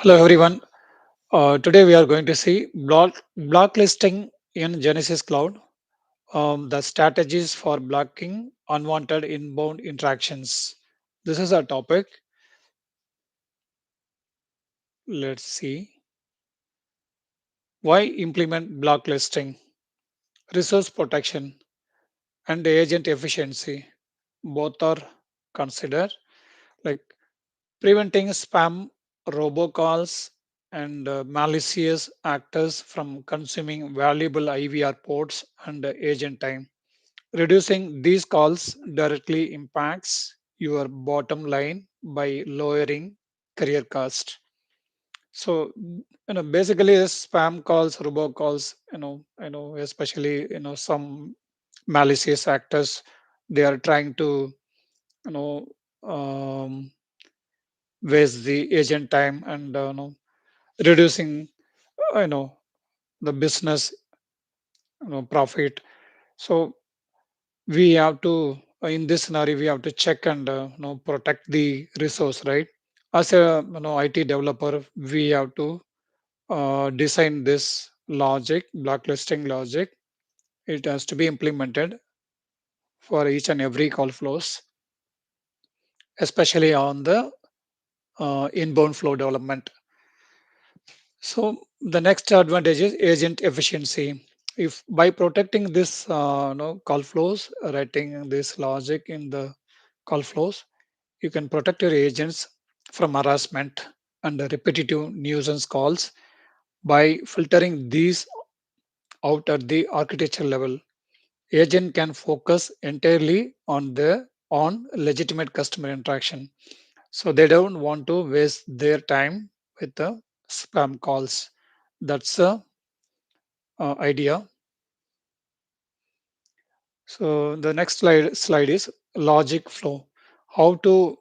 Hello everyone. Today we are going to see blacklisting in Genesis Cloud, the strategies for blocking unwanted inbound interactions. This is our topic. Let's see. Why implement blacklisting? Resource protection and agent efficiency. Both are considered, like preventing spam, robocalls, and malicious actors from consuming valuable IVR ports and agent time. Reducing these calls directly impacts your bottom line by lowering career cost. So, basically, spam calls, robocalls, especially, some malicious actors, they are trying to, you know, um, waste the agent time and, reducing, you know, the business, profit. So, we have to in this scenario we have to check and protect the resource, right? As a IT developer, we have to design this logic, blacklisting logic. It has to be implemented for each and every call flows, especially on the inbound flow development. So the next advantage is agent efficiency. If by protecting this call flows, writing this logic in the call flows, you can protect your agents from harassment and repetitive nuisance calls by filtering these out at the architecture level. Agent can focus entirely on legitimate customer interaction. So they don't want to waste their time with the spam calls. That's the idea. So the next slide is logic flow. How to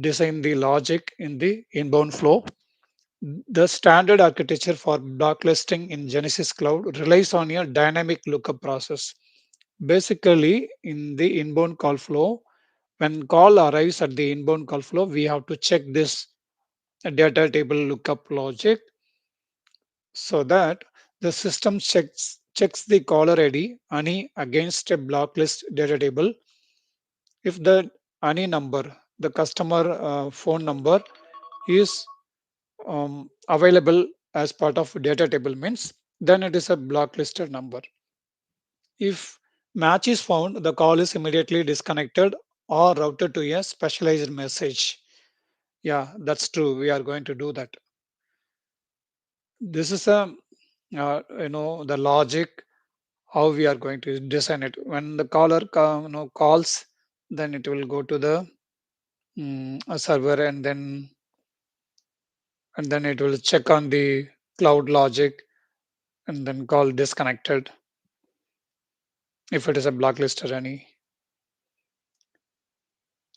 design the logic in the inbound flow. The standard architecture for blacklisting in Genesis Cloud relies on a dynamic lookup process. Basically, in the inbound call flow, when call arrives at the inbound call flow, we have to check this data table lookup logic so that the system checks the caller ID any against a blacklist data table. If the any number, the customer phone number is available as part of data table means, then it is a blacklisted number. If match is found, the call is immediately disconnected or routed to a specialized message. Yeah, that's true. We are going to do that. This is a the logic how we are going to design it. When the caller calls, then it will go to the a server, and then it will check on the cloud logic and then call disconnected if it is a blacklist or any.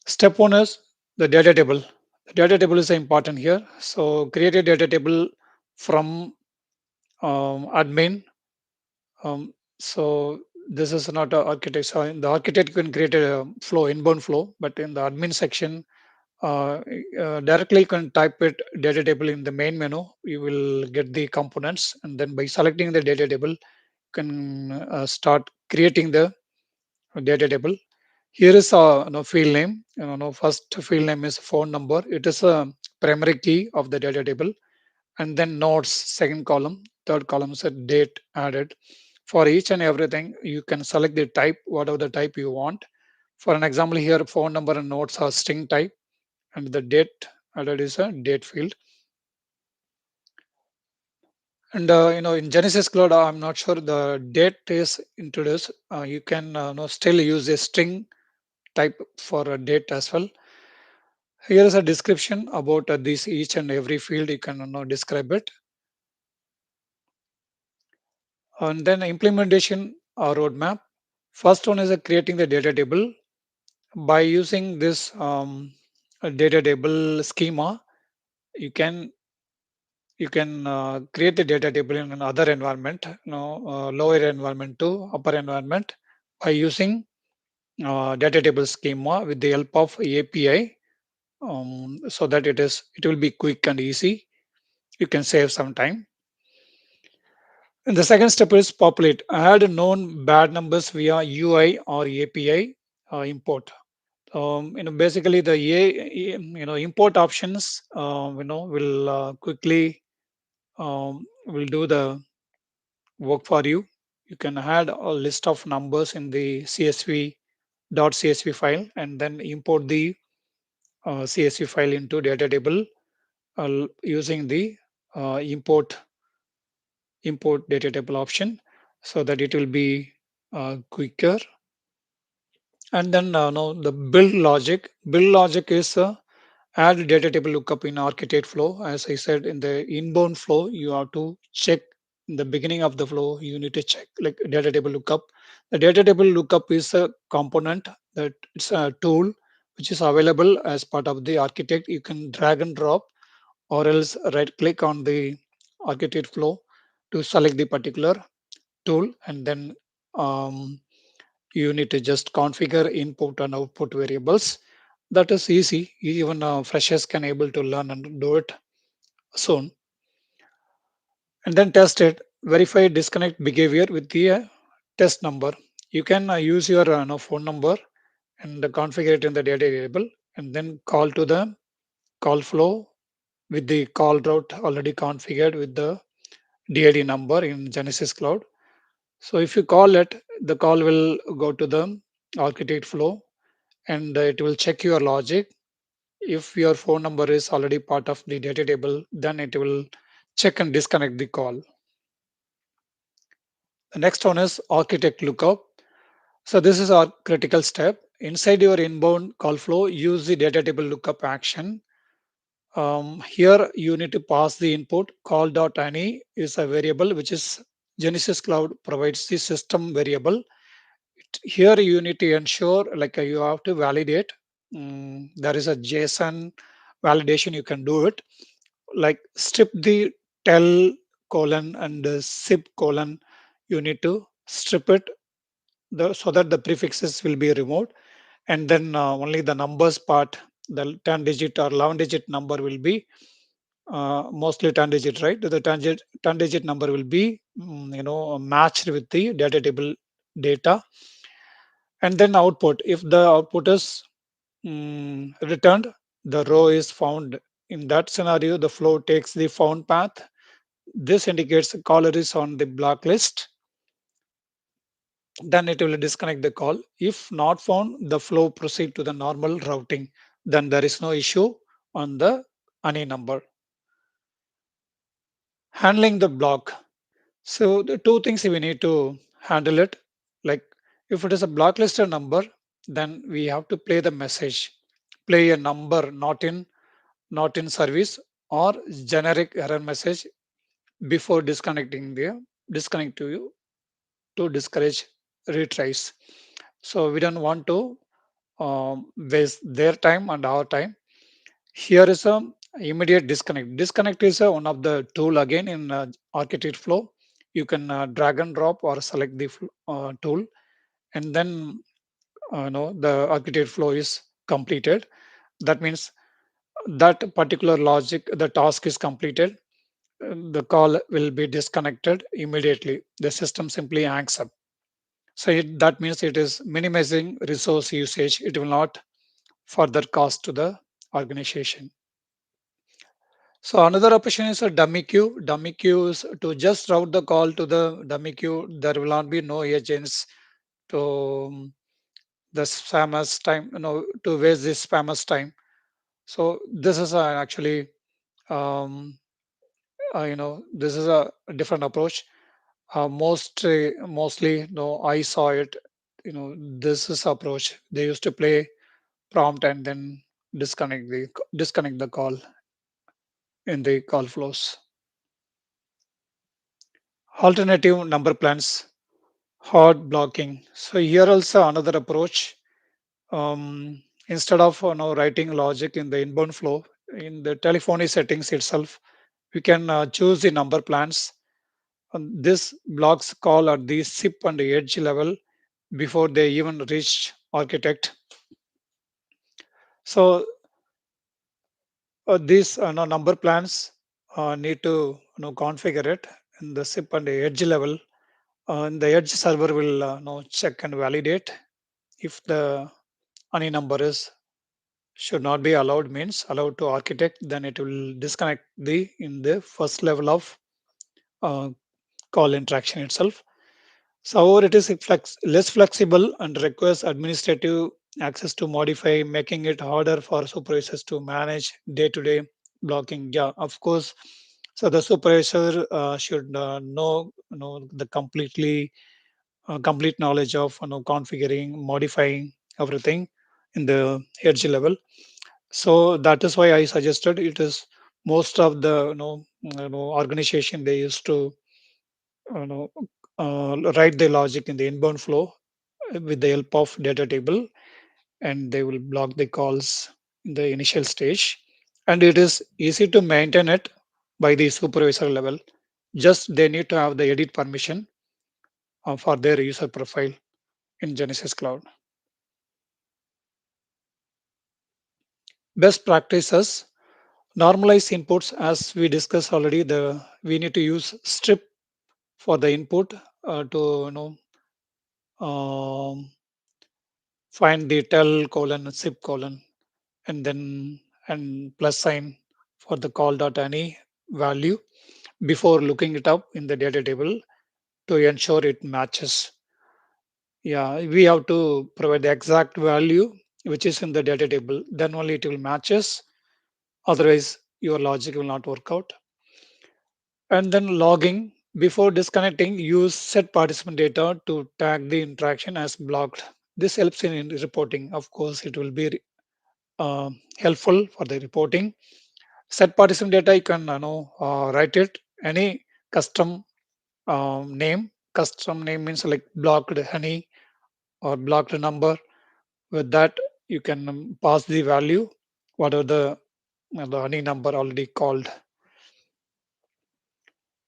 Step one is the data table. The data table is important here. So create a data table from admin. So this is not a architect. So in the architect can create a flow, inbound flow, but in the admin section, directly you can type it data table in the main menu. You will get the components, and then by selecting the data table, you can start creating the data table. Here is a field name. First field name is phone number. It is a primary key of the data table, and then nodes, second column, third column is a date added. For each and everything, you can select the type, whatever the type you want. For an example, here phone number and nodes are string type, and the date added is a date field. And in Genesis Cloud, I'm not sure the date is introduced. You can still use a string type for a date as well. Here is a description about this each and every field. You can describe it. And then implementation roadmap. First one is creating the data table. By using this data table schema, you can create the data table in another environment, lower environment to upper environment by using data table schema with the help of API. so that it will be quick and easy. You can save some time. And the second step is populate. Add known bad numbers via UI or API import. Basically the import options will quickly will do the work for you. You can add a list of numbers in the csv file and then import the CSV file into data table using the import data table option, so that it will be quicker. And then now the build logic is add data table lookup in architect flow. As I said, in the inbound flow you have to check. In the beginning of the flow you need to check like data table lookup. The data table lookup is a component, that it's a tool which is available as part of the architect. You can drag and drop or else right click on the architect flow to select the particular tool, and then um, you need to just configure input and output variables. That is easy. Even freshers can able to learn and do it soon. And then test it. Verify disconnect behavior with the test number. You can use your phone number and configure it in the data table, and then call to the call flow with the call route already configured with the DID number in Genesys Cloud. So if you call it, the call will go to the architect flow, and it will check your logic. If your phone number is already part of the data table, then it will check and disconnect the call. The next one is architect lookup. So this is our critical step. Inside your inbound call flow, use the data table lookup action. Here you need to pass the input. Call.any is a variable which is Genesys Cloud provides the system variable. Here you need to ensure like you have to validate. There is a JSON validation, you can do it. Like strip the tel colon and zip colon. You need to strip it so that the prefixes will be removed, and then only the numbers part, the 10 digit or 11 digit number will be mostly 10 digit, right? The 10 digit number will be matched with the data table data. And then output, if the output is returned, the row is found. In that scenario, the flow takes the found path. This indicates the caller is on the blacklist. Then it will disconnect the call. If not found, the flow proceed to the normal routing. Then there is no issue on the any number. Handling the block. So the two things we need to handle it. Like if it is a blacklisted number, then we have to play the message. Play a number not in service or generic error message before disconnect to you to discourage retries. So we don't want to waste their time and our time. Here is a immediate disconnect. Disconnect is one of the tool again in architect flow. You can drag and drop or select the tool, and then the architect flow is completed. That means that particular logic, the task is completed. The call will be disconnected immediately. The system simply hangs up. So that means it is minimizing resource usage. It will not further cost to the organization. So another option is a dummy queue. Dummy queue is to just route the call to the dummy queue. There will not be no agents to the spammers time, to waste this spammers time. So this is actually, um, this is a different approach. Mostly, no, I saw it. This is approach. They used to play prompt and then disconnect the call in the call flows. Alternative number plans, hard blocking. So here also another approach. Instead of writing logic in the inbound flow, in the telephony settings itself, we can choose the number plans. And this blocks call at the SIP and the edge level before they even reach architect. So These number plans need to configure it in the SIP and the edge level. And the edge server will check and validate if the any number is should not be allowed means allowed to architect, then it will disconnect the in the first level of uh, call interaction itself. So however, it is less flexible and requires administrative access to modify, making it harder for supervisors to manage day-to-day blocking. Yeah, of course. So the supervisor should know the complete knowledge of configuring, modifying everything in the edge level. So that is why I suggested it is most of the organization they used to you know write the logic in the inbound flow with the help of data table, and they will block the calls in the initial stage, and it is easy to maintain it by the supervisor level. Just they need to have the edit permission for their user profile in Genesys Cloud. Best practices: normalize inputs. As we discussed already, the we need to use strip for the input to um, find the tel colon zip colon, and then and plus sign for the call dot any value before looking it up in the data table to ensure it matches. Yeah, we have to provide the exact value which is in the data table, then only it will matches, otherwise your logic will not work out. And then logging: before disconnecting, use set participant data to tag the interaction as blocked. This helps in reporting. Of course, it will be helpful for the reporting. Set participant data, you can write it any custom name. Custom name means like blocked honey or blocked number. With that, you can pass the value, whatever the honey number already called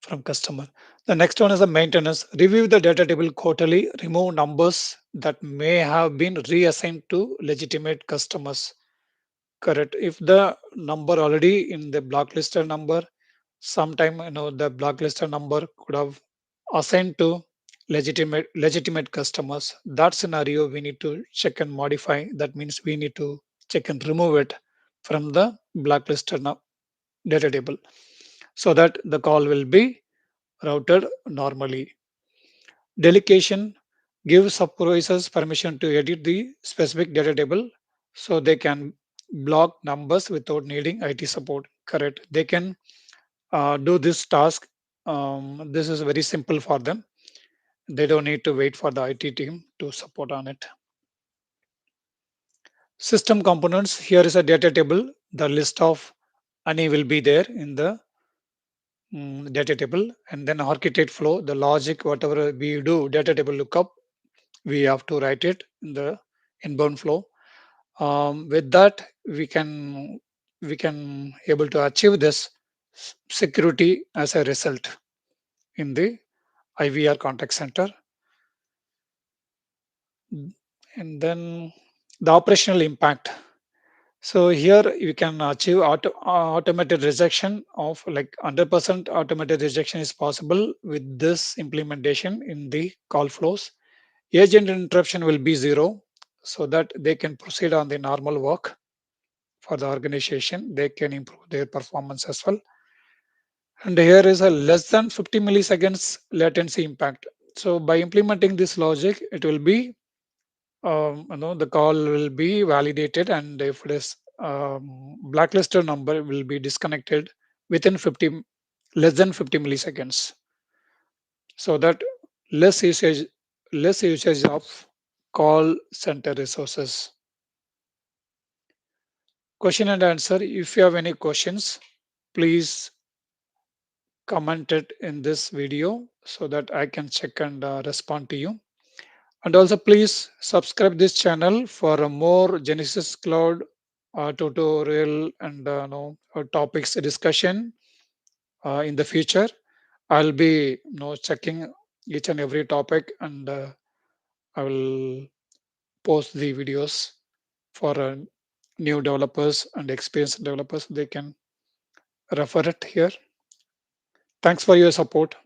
from customer. The next one is the maintenance. Review the data table quarterly. Remove numbers that may have been reassigned to legitimate customers. Correct. If the number already in the blacklisted number, sometime the blacklisted number could have assigned to legitimate customers. That scenario we need to check and modify. That means we need to check and remove it from the blacklisted data table so that the call will be routed normally. Delegation: give supervisors permission to edit the specific data table so they can block numbers without needing IT support. Correct. They can do this task. This is very simple for them. They don't need to wait for the IT team to support on it. System components: here is a data table. The list of any will be there in the data table, and then architect flow, the logic, whatever we do, data table lookup, we have to write it in the inbound flow. With that, we can able to achieve this security as a result in the IVR contact center. And then the operational impact. So here you can achieve automated rejection of like 100% automated rejection is possible with this implementation in the call flows. Agent interruption will be zero so that they can proceed on the normal work for the organization. They can improve their performance as well. And here is a less than 50 milliseconds latency impact. So by implementing this logic, it will be the call will be validated, and if it is blacklisted number will be disconnected within 50 less than 50 milliseconds, so that less usage less usage of call center resources. Question and answer: if you have any questions, please comment it in this video so that I can check and respond to you. And also please subscribe this channel for a more Genesis Cloud tutorial and topics discussion in the future. I'll be checking each and every topic, and I will post the videos for new developers and experienced developers, they can refer it here. Thanks for your support.